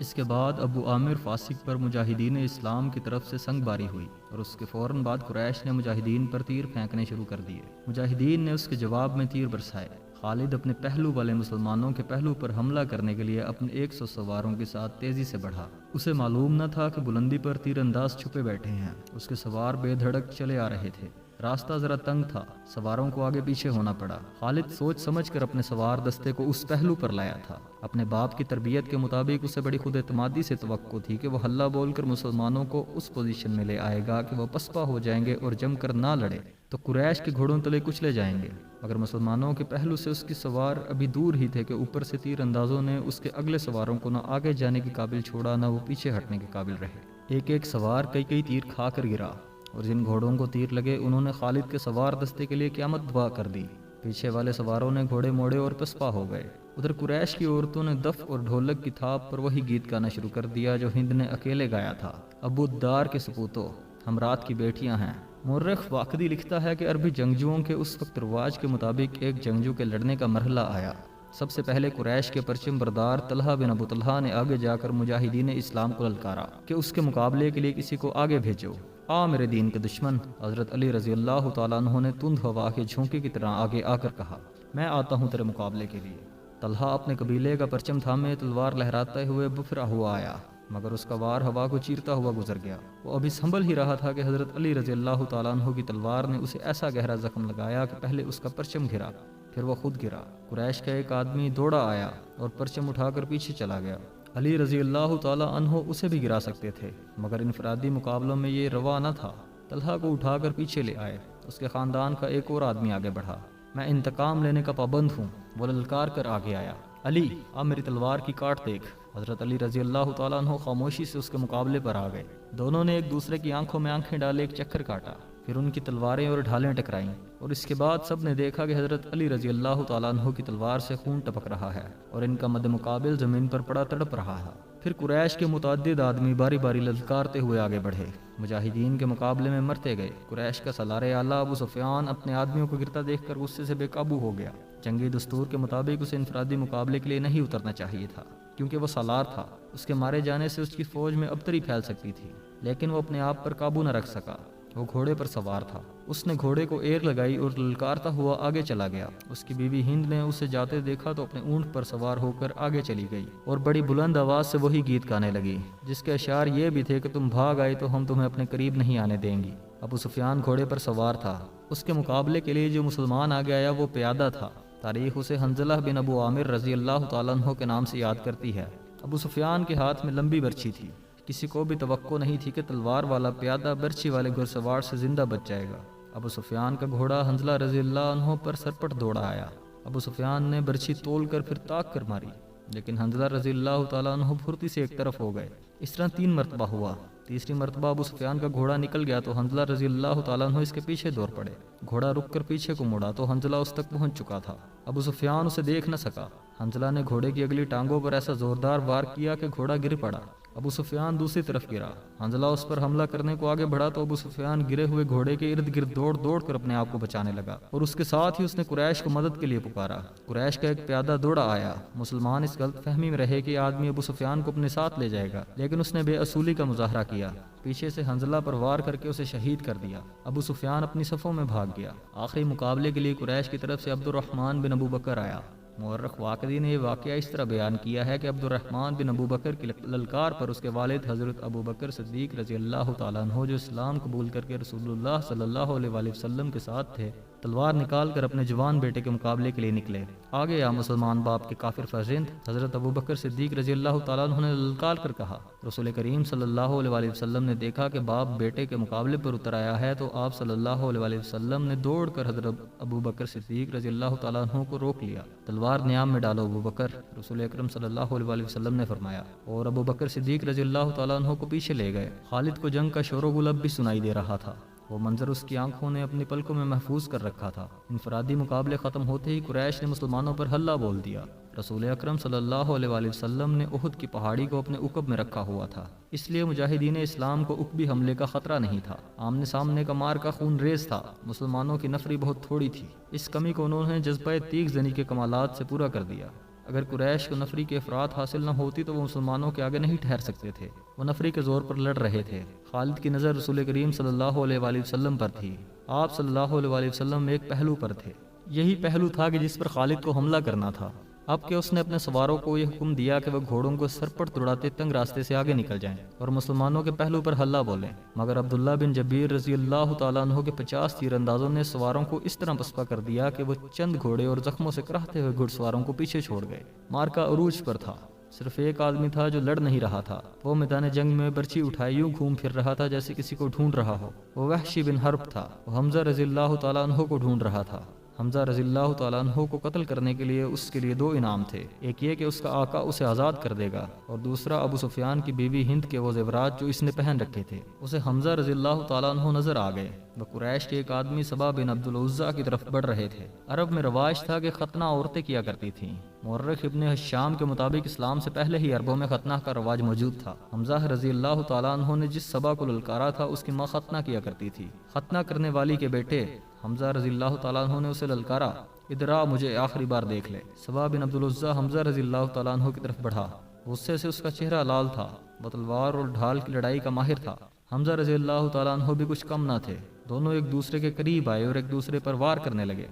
اس کے بعد ابو عامر فاسق پر مجاہدین اسلام کی طرف سے سنگ باری ہوئی اور اس کے فوراً بعد قریش نے مجاہدین پر تیر پھینکنے شروع کر دیے۔ مجاہدین نے اس کے جواب میں تیر برسائے۔ خالد اپنے پہلو والے مسلمانوں کے پہلو پر حملہ کرنے کے لیے اپنے 100 سواروں کے ساتھ تیزی سے بڑھا۔ اسے معلوم نہ تھا کہ بلندی پر تیر انداز چھپے بیٹھے ہیں۔ اس کے سوار بے دھڑک چلے آ رہے تھے۔ راستہ ذرا تنگ تھا، سواروں کو آگے پیچھے ہونا پڑا۔ خالد سوچ سمجھ کر اپنے سوار دستے کو اس پہلو پر لایا تھا۔ اپنے باپ کی تربیت کے مطابق اسے بڑی خود اعتمادی سے توقع تھی کہ وہ ہلہ بول کر مسلمانوں کو اس پوزیشن میں لے آئے گا کہ وہ پسپا ہو جائیں گے اور جم کر نہ لڑے تو قریش کے گھوڑوں تلے کچلے جائیں گے۔ مگر مسلمانوں کے پہلو سے اس کی سوار ابھی دور ہی تھے کہ اوپر سے تیر اندازوں نے اس کے اگلے سواروں کو نہ آگے جانے کے قابل چھوڑا نہ وہ پیچھے ہٹنے کے قابل رہے۔ ایک ایک سوار کئی تیر کھا کر گرا اور جن گھوڑوں کو تیر لگے انہوں نے خالد کے سوار دستے کے لیے قیامت دعا کر دی۔ پیچھے والے سواروں نے گھوڑے موڑے اور پسپا ہو گئے۔ ادھر قریش کی عورتوں نے دف اور ڈھولک کی تھاپ پر وہی گیت گانا شروع کر دیا جو ہند نے اکیلے گایا تھا۔ ابو الدار کے سپوتوں، ہم رات کی بیٹیاں ہیں۔ مورخ واقدی لکھتا ہے کہ عربی جنگجوؤں کے اس وقت رواج کے مطابق ایک جنگجو کے لڑنے کا مرحلہ آیا۔ سب سے پہلے قریش کے پرچم بردار طلحہ بن ابو طلحہ نے آگے جا کر مجاہدین اسلام کو للکارا کہ اس کے مقابلے کے لیے کسی کو آگے بھیجو۔ آ میرے دین کے دشمن، حضرت علی رضی اللہ تعالیٰ عنہ نے تند ہوا کے جھونکے کی طرح آگے آ کر کہا، میں آتا ہوں تیرے مقابلے کے لیے۔ طلحہ اپنے قبیلے کا پرچم تھامے تلوار لہراتے ہوئے بفرا ہوا آیا، مگر اس کا وار ہوا کو چیرتا ہوا گزر گیا۔ وہ ابھی سنبھل ہی رہا تھا کہ حضرت علی رضی اللہ تعالیٰ عنہ کی تلوار نے اسے ایسا گہرا زخم لگایا کہ پہلے اس کا پرچم گرا، پھر وہ خود گرا۔ قریش کا ایک آدمی دوڑا آیا اور پرچم اٹھا کر پیچھے چلا گیا۔ علی رضی اللہ تعالیٰ عنہ اسے بھی گرا سکتے تھے، مگر انفرادی مقابلوں میں یہ روا نہ تھا۔ طلحہ کو اٹھا کر پیچھے لے آئے۔ اس کے خاندان کا ایک اور آدمی آگے بڑھا۔ میں انتقام لینے کا پابند ہوں، وہ للکار کر آگے آیا، علی اب میری تلوار کی کاٹ دیکھ۔ حضرت علی رضی اللہ تعالیٰ عنہ خاموشی سے اس کے مقابلے پر آ گئے۔ دونوں نے ایک دوسرے کی آنکھوں میں آنکھیں ڈالے ایک چکر کاٹا، پھر ان کی تلواریں اور ڈھالیں ٹکرائیں، اور اس کے بعد سب نے دیکھا کہ حضرت علی رضی اللہ تعالیٰ عنہ کی تلوار سے خون ٹپک رہا ہے اور ان کا مد مقابل زمین پر پڑا تڑپ رہا ہے۔ پھر قریش کے متعدد آدمی باری باری للکارتے ہوئے آگے بڑھے، مجاہدین کے مقابلے میں مرتے گئے۔ قریش کا سالار اعلیٰ ابو سفیان اپنے آدمیوں کو گرتا دیکھ کر غصے سے بے قابو ہو گیا۔ جنگی دستور کے مطابق اسے انفرادی مقابلے کے لیے نہیں اترنا چاہیے تھا، کیونکہ وہ سالار تھا۔ اس کے مارے جانے سے اس کی فوج میں ابتری پھیل سکتی تھی، لیکن وہ اپنے آپ پر قابو نہ رکھ سکا۔ وہ گھوڑے پر سوار تھا۔ اس نے گھوڑے کو ایر لگائی اور للکارتا ہوا آگے چلا گیا۔ اس کی بیوی ہند نے اسے جاتے دیکھا تو اپنے اونٹ پر سوار ہو کر آگے چلی گئی اور بڑی بلند آواز سے وہی گیت گانے لگی، جس کے اشعار یہ بھی تھے کہ تم بھاگ آئے تو ہم تمہیں اپنے قریب نہیں آنے دیں گی۔ ابو سفیان گھوڑے پر سوار تھا۔ اس کے مقابلے کے لیے جو مسلمان آگے آیا وہ پیادہ تھا۔ تاریخ اسے حنظلہ بن ابو عامر رضی اللہ تعالیٰ عنہ کے نام سے یاد کرتی ہے۔ ابو سفیان کے ہاتھ میں لمبی برچھی تھی۔ کسی کو بھی توقع نہیں تھی کہ تلوار والا پیادہ برچھی والے گھڑ سوار سے زندہ بچ جائے گا۔ ابو سفیان کا گھوڑا حنظلہ رضی اللہ عنہ پر سرپٹ دوڑا آیا۔ ابو سفیان نے برچھی تول کر پھر تاک کر ماری، لیکن حنظلہ رضی اللہ تعالیٰ عنہ پھرتی سے ایک طرف ہو گئے۔ اس طرح 3 مرتبہ ہوا۔ تیسری مرتبہ ابو سفیان کا گھوڑا نکل گیا تو حنظلہ رضی اللہ تعالیٰ عنہ اس کے پیچھے دوڑ پڑے۔ گھوڑا رک کر پیچھے کو مڑا تو حنظلہ اس تک پہنچ چکا تھا۔ ابو سفیان اسے دیکھ نہ سکا۔ حنظلہ نے گھوڑے کی اگلی ٹانگوں پر ایسا زوردار وار کیا کہ گھوڑا گر پڑا۔ ابو سفیان دوسری طرف گرا۔ حنظلہ اس پر حملہ کرنے کو آگے بڑھا تو ابو سفیان گرے ہوئے گھوڑے کے ارد گرد دوڑ دوڑ کر اپنے آپ کو بچانے لگا، اور اس کے ساتھ ہی اس نے قریش کو مدد کے لیے پکارا۔ قریش کا ایک پیادہ دوڑا آیا۔ مسلمان اس غلط فہمی میں رہے کہ یہ آدمی ابو سفیان کو اپنے ساتھ لے جائے گا، لیکن اس نے بے اصولی کا مظاہرہ کیا، پیچھے سے حنظلہ پر وار کر کے اسے شہید کر دیا۔ ابو سفیان اپنی صفوں میں بھاگ گیا۔ آخری مقابلے کے لیے قریش کی طرف سے عبد الرحمن بن ابو بکر آیا۔ مورخ واقدی نے یہ واقعہ اس طرح بیان کیا ہے کہ عبد الرحمن بن ابو بکر کی للکار پر اس کے والد حضرت ابو بکر صدیق رضی اللہ تعالیٰ عنہ جو اسلام قبول کر کے رسول اللہ صلی اللہ علیہ وآلہ وسلم کے ساتھ تھے، تلوار نکال کر اپنے جوان بیٹے کے مقابلے کے لیے نکلے۔ آگے یا مسلمان باپ کے کافر فرزند حضرت ابو بکر صدیق رضی اللہ تعالیٰ عنہ نے للکار کر کہا، رسول کریم صلی اللہ علیہ وآلہ وسلم نے دیکھا کہ باپ بیٹے کے مقابلے پر اتر آیا ہے تو آپ صلی اللہ علیہ وآلہ وسلم نے دوڑ کر حضرت ابو بکر صدیق رضی اللہ تعالیٰ عنہ کو روک لیا۔ تلوار نیام میں ڈالو ابو بکر، رسول اکرم صلی اللہ علیہ وآلہ وسلم نے فرمایا، اور ابو بکر صدیق رضی اللہ تعالیٰ عنہ کو پیچھے لے گئے۔ خالد کو جنگ کا شور و غل بھی سنائی دے رہا تھا۔ وہ منظر اس کی آنکھوں نے اپنی پلکوں میں محفوظ کر رکھا تھا۔ انفرادی مقابلے ختم ہوتے ہی قریش نے مسلمانوں پر حلہ بول دیا۔ رسول اکرم صلی اللہ علیہ وآلہ وسلم نے احد کی پہاڑی کو اپنے عقب میں رکھا ہوا تھا، اس لیے مجاہدین اسلام کو عقبی حملے کا خطرہ نہیں تھا۔ آمنے سامنے کا مار کا خون ریز تھا۔ مسلمانوں کی نفری بہت تھوڑی تھی۔ اس کمی کو انہوں نے جذبہ تیغ زنی کے کمالات سے پورا کر دیا۔ اگر قریش کو نفری کے افراد حاصل نہ ہوتی تو وہ مسلمانوں کے آگے نہیں ٹھہر سکتے تھے، وہ نفری کے زور پر لڑ رہے تھے۔ خالد کی نظر رسول کریم صلی اللہ علیہ وآلہ وسلم پر تھی۔ آپ صلی اللہ علیہ وآلہ وسلم ایک پہلو پر تھے، یہی پہلو تھا کہ جس پر خالد کو حملہ کرنا تھا۔ اب کہ اس نے اپنے سواروں کو یہ حکم دیا کہ وہ گھوڑوں کو سرپٹ دوڑاتے تنگ راستے سے آگے نکل جائیں اور مسلمانوں کے پہلو پر حلہ بولیں، مگر عبداللہ بن جبیر رضی اللہ تعالیٰ عنہ کے 50 تیر اندازوں نے سواروں کو اس طرح پسپا کر دیا کہ وہ چند گھوڑے اور زخموں سے کراہتے ہوئے گھڑ سواروں کو پیچھے چھوڑ گئے۔ مارکا عروج پر تھا، صرف ایک آدمی تھا جو لڑ نہیں رہا تھا۔ وہ میدان جنگ میں برچی اٹھائے یوں گھوم پھر رہا تھا جیسے کسی کو ڈھونڈ رہا ہو۔ وہ وحشی بن حرب تھا، وہ حمزہ رضی اللہ تعالیٰ عنہ کو ڈھونڈ رہا تھا۔ حمزہ رضی اللہ تعالیٰ عنہ کو قتل کرنے کے لیے اس کے لیے 2 انعام تھے، ایک یہ کہ اس کا آقا اسے آزاد کر دے گا، اور دوسرا ابو سفیان کی بیوی ہند کے وہ زیورات جو اس نے پہن رکھے تھے۔ اسے حمزہ رضی اللہ تعالیٰ عنہ نظر آ گئے۔ وہ قریش کے ایک آدمی صبا بن عبد العزیٰ کی طرف بڑھ رہے تھے۔ عرب میں رواج تھا کہ ختنہ عورتیں کیا کرتی تھیں۔ مورخ ابن حشام کے مطابق اسلام سے پہلے ہی عربوں میں ختنہ کا رواج موجود تھا۔ حمزہ رضی اللہ تعالیٰ عنہ نے جس صبا کو للکارا تھا اس کی ماں ختنہ کیا کرتی تھی۔ ختنہ کرنے والی کے بیٹے حمزہ رضی اللہ تعالیٰ عنہ نے اسے للکارا، ادھر آ، مجھے آخری بار دیکھ لے۔ صبا بن عبد العزیٰ حمزہ رضی اللہ تعالیٰ عنہ کی طرف بڑھا، غصے سے اس کا چہرہ لال تھا، وہ تلوار اور ڈھال کی لڑائی کا ماہر تھا۔ حمزہ رضی اللہ تعالیٰ عنہ بھی کچھ کم نہ تھے۔ دونوں ایک دوسرے کے قریب آئے اور ایک دوسرے پر وار کرنے لگے۔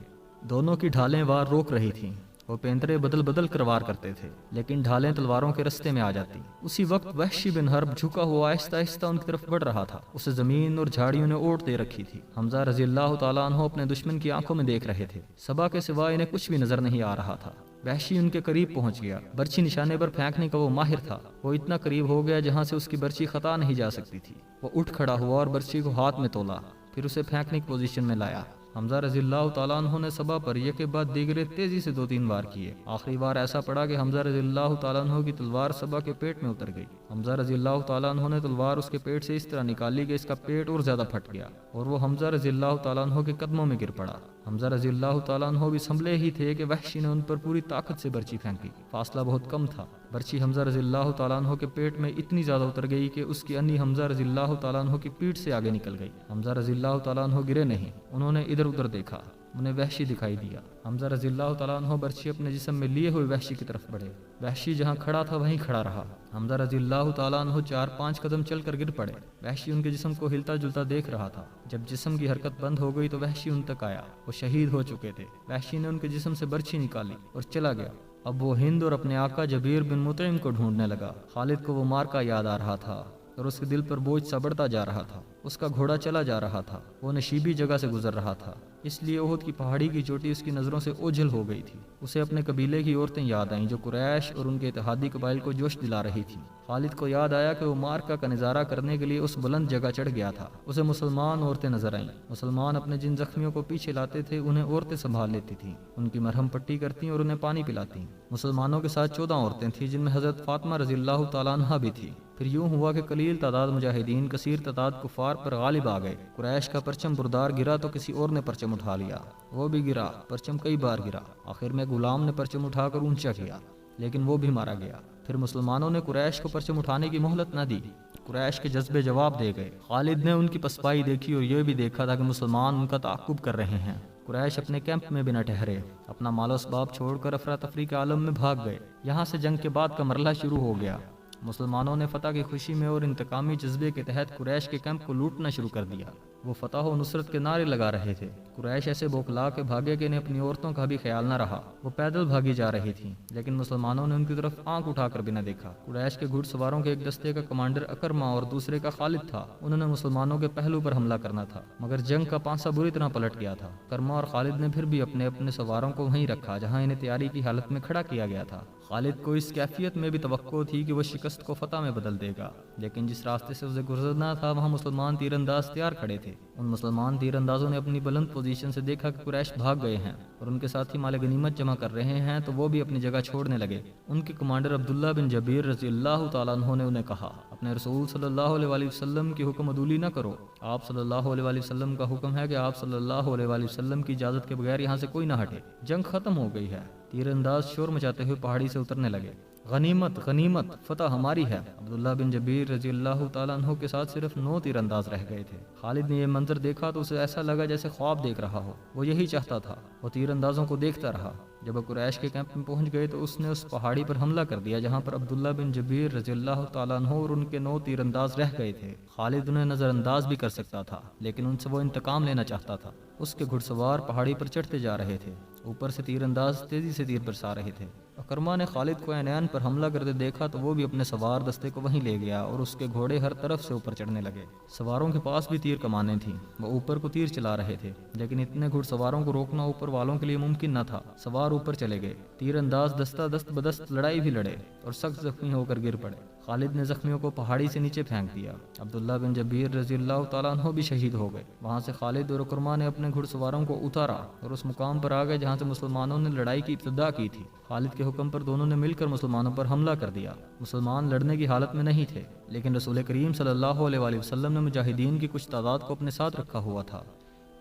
دونوں کی ڈھالیں وار روک رہی تھیں۔ وہ پینترے بدل بدل کر وار کرتے تھے، لیکن ڈھالیں تلواروں کے رستے میں آ جاتی۔ اسی وقت وحشی بن حرب جھکا ہوا آہستہ آہستہ ان کی طرف بڑھ رہا تھا۔ اسے زمین اور جھاڑیوں نے اوٹ دے رکھی تھی۔ حمزہ رضی اللہ تعالیٰ عنہ اپنے دشمن کی آنکھوں میں دیکھ رہے تھے، صبا کے سوا انہیں کچھ بھی نظر نہیں آ رہا تھا۔ وحشی ان کے قریب پہنچ گیا، برچھی نشانے پر پھینکنے کا وہ ماہر تھا۔ وہ اتنا قریب ہو گیا جہاں سے اس کی برچھی خطا نہیں جا سکتی تھی۔ وہ اٹھ کھڑا ہوا اور برچھی کو ہاتھ میں تولا، پھر اسے پھینکنے کی پوزیشن میں لایا۔ حمزہ رضی اللہ تعالیٰ عنہ نے صبا پر یک کے بعد دیگرے تیزی سے 2-3 وار کیے۔ آخری بار ایسا پڑا کہ حمزہ رضی اللہ تعالیٰ عنہ کی تلوار صبا کے پیٹ میں اتر گئی۔ حمزہ رضی اللہ تعالیٰ عنہ نے تلوار اس کے پیٹ سے اس طرح نکالی کہ اس کا پیٹ اور زیادہ پھٹ گیا اور وہ حمزہ رضی اللہ تعالیٰ عنہ کے قدموں میں گر پڑا۔ حمزہ رضی اللہ تعالیٰ عنہ بھی سنبھلے ہی تھے کہ وحشی نے ان پر پوری طاقت سے برچی پھینکی۔ فاصلہ بہت کم تھا۔ برچی حمزہ رضی اللہ تعالیٰ عنہ کے پیٹ میں اتنی زیادہ اتر گئی کہ اس کی انی حمزہ رضی اللہ تعالیٰ عنہ کی پیٹھ سے آگے نکل گئی۔ حمزہ رضی اللہ تعالیٰ عنہ گرے نہیں، انہوں نے ادھر ادھر دیکھا، انہیں وحشی دکھائی دیا۔ حمزہ رضی اللہ تعالیٰ عنہ برچی اپنے جسم میں لیے ہوئے وحشی کی طرف بڑھے۔ وحشی جہاں کھڑا تھا وہیں کھڑا رہا۔ حمزہ رضی اللہ تعالیٰ عنہ 4-5 قدم چل کر گر پڑے۔ وحشی ان کے جسم کو ہلتا جلتا دیکھ رہا تھا۔ جب جسم کی حرکت بند ہو گئی تو وحشی ان تک آیا، وہ شہید ہو چکے تھے۔ وحشی نے ان کے جسم سے برچھی نکالی اور چلا گیا۔ اب وہ ہند اور اپنے آقا جبیر بن مطعم کو ڈھونڈنے لگا۔ خالد کو وہ مارکا یاد آ رہا تھا اور اس کے دل پر بوجھ سا بڑھتا جا رہا تھا۔ اس کا گھوڑا چلا جا رہا تھا، وہ نشیبی جگہ سے گزر رہا تھا، اس لیے احد کی پہاڑی کی چوٹی اس کی نظروں سے اوجھل ہو گئی تھی۔ اسے اپنے قبیلے کی عورتیں یاد آئیں جو قریش اور ان کے اتحادی قبائل کو جوش دلا رہی تھیں۔ خالد کو یاد آیا کہ وہ مارکا کا نظارہ کرنے کے لیے اس بلند جگہ چڑھ گیا تھا۔ اسے مسلمان عورتیں نظر آئیں۔ مسلمان اپنے جن زخمیوں کو پیچھے لاتے تھے انہیں عورتیں سنبھال لیتی تھیں، ان کی مرہم پٹی کرتی اور انہیں پانی پلاتی۔ مسلمانوں کے ساتھ 14 عورتیں تھیں جن میں حضرت فاطمہ رضی اللہ تعالیٰ عنہا بھی تھی۔ پھر یوں ہوا کہ قلیل تعداد مجاہدین کثیر تعداد کفار پر غالب آ گئے۔ قریش کا پرچم بردار گرا تو کسی اور نے پرچم اٹھا لیا، وہ بھی گرا، پرچم کئی بار گرا۔ آخر میں غلام نے پرچم اٹھا کر اونچا کیا، لیکن وہ بھی مارا گیا۔ پھر مسلمانوں نے قریش کو پرچم اٹھانے کی مہلت نہ دی، قریش کے جذبے جواب دے گئے۔ خالد نے ان کی پسپائی دیکھی اور یہ بھی دیکھا تھا کہ مسلمان ان کا تعاقب کر رہے ہیں۔ قریش اپنے کیمپ میں بنا ٹھہرے اپنا مال و اسباب چھوڑ کر افراتفری کے عالم میں بھاگ گئے۔ یہاں سے جنگ کے بعد کا مرحلہ شروع ہو گیا۔ مسلمانوں نے فتح کی خوشی میں اور انتقامی جذبے کے تحت قریش کے کیمپ کو لوٹنا شروع کر دیا۔ وہ فتح و نصرت کے نعرے لگا رہے تھے۔ قریش ایسے بوکھلا کے بھاگے کہ انہیں اپنی عورتوں کا بھی خیال نہ رہا۔ وہ پیدل بھاگی جا رہی تھیں، لیکن مسلمانوں نے ان کی طرف آنکھ اٹھا کر بھی نہ دیکھا۔ قریش کے گھڑ سواروں کے ایک دستے کا کمانڈر اکرما اور دوسرے کا خالد تھا۔ انہوں نے مسلمانوں کے پہلو پر حملہ کرنا تھا، مگر جنگ کا پانسا بری طرح پلٹ گیا تھا۔ اکرما اور خالد نے پھر بھی اپنے اپنے سواروں کو وہیں رکھا جہاں انہیں تیاری کی حالت میں کھڑا کیا گیا تھا۔ خالد کو اس کیفیت میں بھی توقع تھی کہ وہ شکست کو فتح میں بدل دے گا، لیکن جس راستے سے اسے گزرنا تھا وہاں مسلمان تیر انداز تیار کھڑے تھے۔ ان مسلمان تیر اندازوں نے اپنی بلند پوزیشن سے دیکھا کہ قریش بھاگ گئے ہیں اور ان کے ساتھی مال غنیمت جمع کر رہے ہیں، تو وہ بھی اپنی جگہ چھوڑنے لگے۔ ان کے کمانڈر عبداللہ بن جبیر رضی اللہ تعالیٰ عنہ نے انہیں کہا، اپنے رسول صلی اللہ علیہ وآلہ وسلم کی حکم عدولی نہ کرو۔ آپ صلی اللہ علیہ وآلہ وسلم کا حکم ہے کہ آپ صلی اللہ علیہ وآلہ وسلم کی اجازت کے بغیر یہاں سے کوئی نہ ہٹے۔ جنگ ختم ہو گئی ہے۔ تیر انداز شور مچاتے ہوئے پہاڑی سے اترنے لگے۔ غنیمت غنیمت، فتح ہماری ہے۔ عبداللہ بن جبیر رضی اللہ تعالیٰ عنہ کے ساتھ صرف 9 تیر انداز رہ گئے تھے۔ خالد نے یہ منظر دیکھا تو اسے ایسا لگا جیسے خواب دیکھ رہا ہو۔ وہ یہی چاہتا تھا، وہ تیر اندازوں کو دیکھتا رہا۔ جب وہ قریش کے کیمپ میں پہنچ گئے تو اس نے اس پہاڑی پر حملہ کر دیا جہاں پر عبداللہ بن جبیر رضی اللہ تعالیٰ عنہ اور ان کے 9 تیر انداز رہ گئے تھے۔ خالد انہیں نظر انداز بھی کر سکتا تھا لیکن ان سے وہ انتقام لینا چاہتا تھا۔ اس کے گھڑ سوار پہاڑی پر چڑھتے جا رہے تھے، اوپر سے تیر انداز تیزی سے تیر برسا رہے تھے۔ اکرما نے خالد کو عینین پر حملہ کرتے دیکھا تو وہ بھی اپنے سوار دستے کو وہیں لے گیا اور اس کے گھوڑے ہر طرف سے اوپر چڑھنے لگے۔ سواروں کے پاس بھی تیر کمانیں تھیں، وہ اوپر کو تیر چلا رہے تھے لیکن اتنے گھڑ سواروں کو روکنا اوپر والوں کے لیے ممکن نہ تھا۔ سوار اوپر چلے گئے، تیر انداز دستہ دست بدست لڑائی بھی لڑے اور سخت زخمی ہو کر گر پڑے۔ خالد نے زخمیوں کو پہاڑی سے نیچے پھینک دیا۔ عبداللہ بن جبیر رضی اللہ تعالیٰ عنہ بھی شہید ہو گئے۔ وہاں سے خالد اور اکرما نے اپنے گھڑ سواروں کو اتارا اور اس مقام پر آ گئے جہاں سے مسلمانوں نے لڑائی کی ابتدا کی تھی۔ خالد کے حکم پر دونوں نے مل کر مسلمانوں پر حملہ کر دیا۔ مسلمان لڑنے کی حالت میں نہیں تھے لیکن رسول کریم صلی اللہ علیہ وآلہ وسلم نے مجاہدین کی کچھ تعداد کو اپنے ساتھ رکھا ہوا تھا۔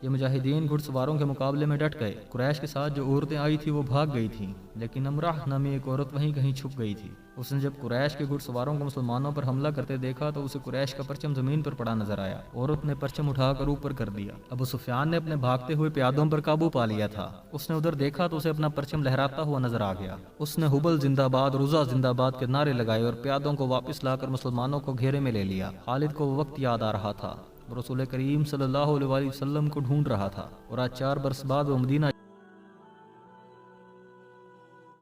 یہ مجاہدین گھڑ سواروں کے مقابلے میں ڈٹ گئے۔ قریش کے ساتھ جو عورتیں آئی تھی وہ بھاگ گئی تھیں لیکن امراہ نامی ایک عورت وہیں کہیں چھپ گئی تھی۔ اس نے جب قریش کے گھڑ سواروں کو مسلمانوں پر حملہ کرتے دیکھا تو اسے قریش کا پرچم زمین پر پڑا نظر آیا۔ عورت نے پرچم اٹھا کر اوپر کر دیا۔ ابو سفیان نے اپنے بھاگتے ہوئے پیادوں پر قابو پا لیا تھا۔ اس نے ادھر دیکھا تو اسے اپنا پرچم لہراتا ہوا نظر آ گیا۔ اس نے حبل زندہ باد اور عزا زندہ باد کے نعرے لگائے اور پیادوں کو واپس لا کر مسلمانوں کو گھیرے میں لے لیا۔ خالد کو وہ وقت یاد آ رہا تھا، رسول کریم صلی اللہ علیہ وسلم کو ڈھونڈ رہا تھا اور آج 4 برس بعد وہ مدینہ